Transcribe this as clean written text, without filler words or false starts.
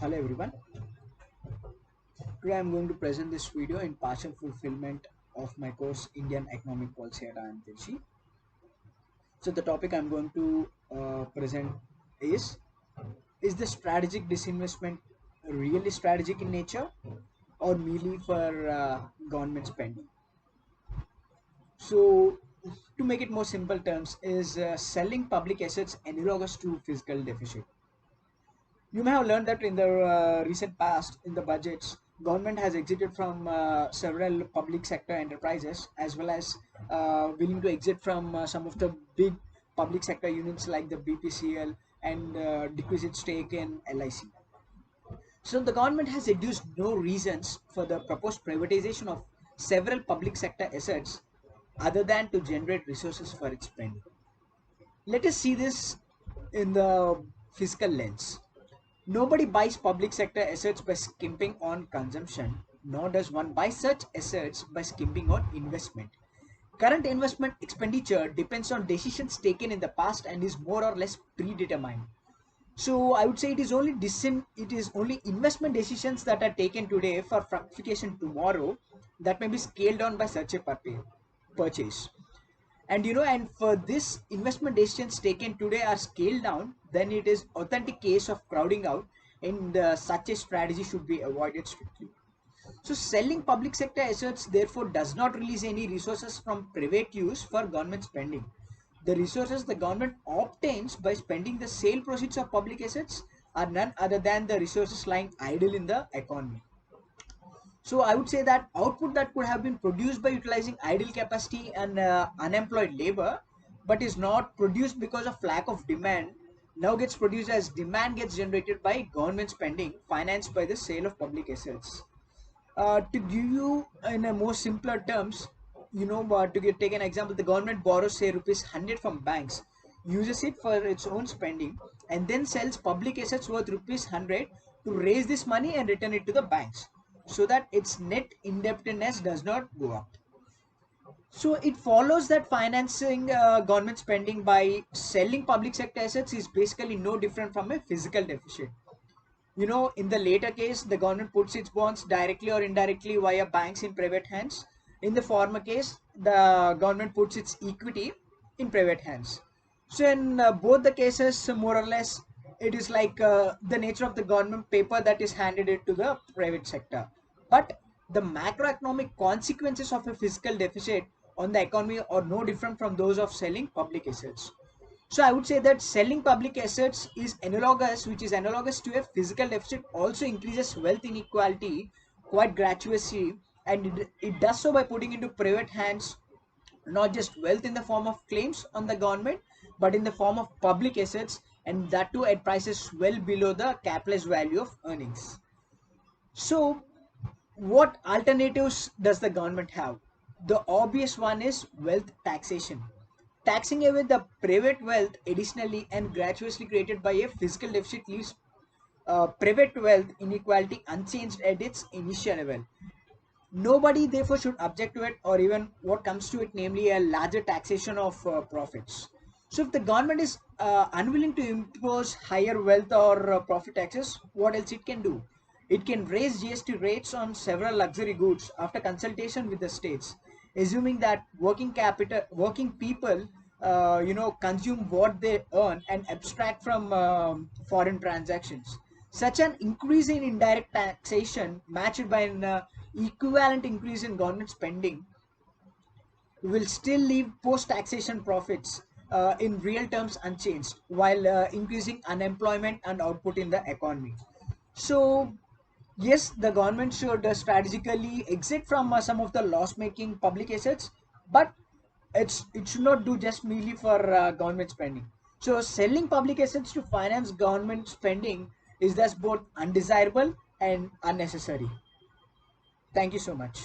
Hello everyone. Today I'm going to present this video in partial fulfillment of my course Indian Economic Policy at IIM Trichy. So the topic I'm going to present is the strategic disinvestment really strategic in nature or merely for government spending? So to make it more simple terms, is selling public assets analogous to fiscal deficit? You may have learned that in the recent past, in the budgets, government has exited from several public sector enterprises, as well as willing to exit from some of the big public sector units like the BPCL and decrease its stake in LIC. So the government has deduced no reasons for the proposed privatization of several public sector assets other than to generate resources for its spending. Let us see this in the fiscal lens. Nobody buys public sector assets by skimping on consumption, nor does one buy such assets by skimping on investment. Current investment expenditure depends on decisions taken in the past and is more or less predetermined. So I would say it is only investment decisions that are taken today for fructification tomorrow that may be scaled down by such a purchase. And for this investment decisions taken today are scaled down, then it is authentic case of crowding out, and such a strategy should be avoided strictly. So selling public sector assets therefore does not release any resources from private use for government spending. The resources the government obtains by spending the sale proceeds of public assets are none other than the resources lying idle in the economy. So I would say that output that could have been produced by utilizing idle capacity and unemployed labor, but is not produced because of lack of demand, now gets produced as demand gets generated by government spending financed by the sale of public assets. To give you in a more simpler terms, take an example, the government borrows say rupees 100 from banks, uses it for its own spending, and then sells public assets worth rupees 100 to raise this money and return it to the banks, so that its net indebtedness does not go up. So it follows that financing government spending by selling public sector assets is basically no different from a physical deficit. In the later case, the government puts its bonds directly or indirectly via banks in private hands. In the former case, the government puts its equity in private hands. So in both the cases, more or less, it is like the nature of the government paper that is handed it to the private sector. But the macroeconomic consequences of a fiscal deficit on the economy are no different from those of selling public assets. So I would say that selling public assets which is analogous to a physical deficit, also increases wealth inequality quite gratuitously, and it does so by putting into private hands not just wealth in the form of claims on the government, but in the form of public assets, and that too at prices well below the capitalist value of earnings. So what alternatives does the government have? The obvious one is wealth taxation. Taxing away the private wealth additionally and gratuitously created by a fiscal deficit leaves private wealth inequality unchanged at its initial level. Nobody therefore should object to it, or even what comes to it, namely a larger taxation of profits. So if the government is unwilling to impose higher wealth or profit taxes, what else it can do? It can raise GST rates on several luxury goods after consultation with the states, assuming that working people, consume what they earn and abstract from foreign transactions. Such an increase in indirect taxation, matched by an equivalent increase in government spending, will still leave post-taxation profits in real terms unchanged, while increasing unemployment and output in the economy. So yes, the government should strategically exit from some of the loss-making public assets, but it should not do just merely for government spending. So selling public assets to finance government spending is thus both undesirable and unnecessary. Thank you so much.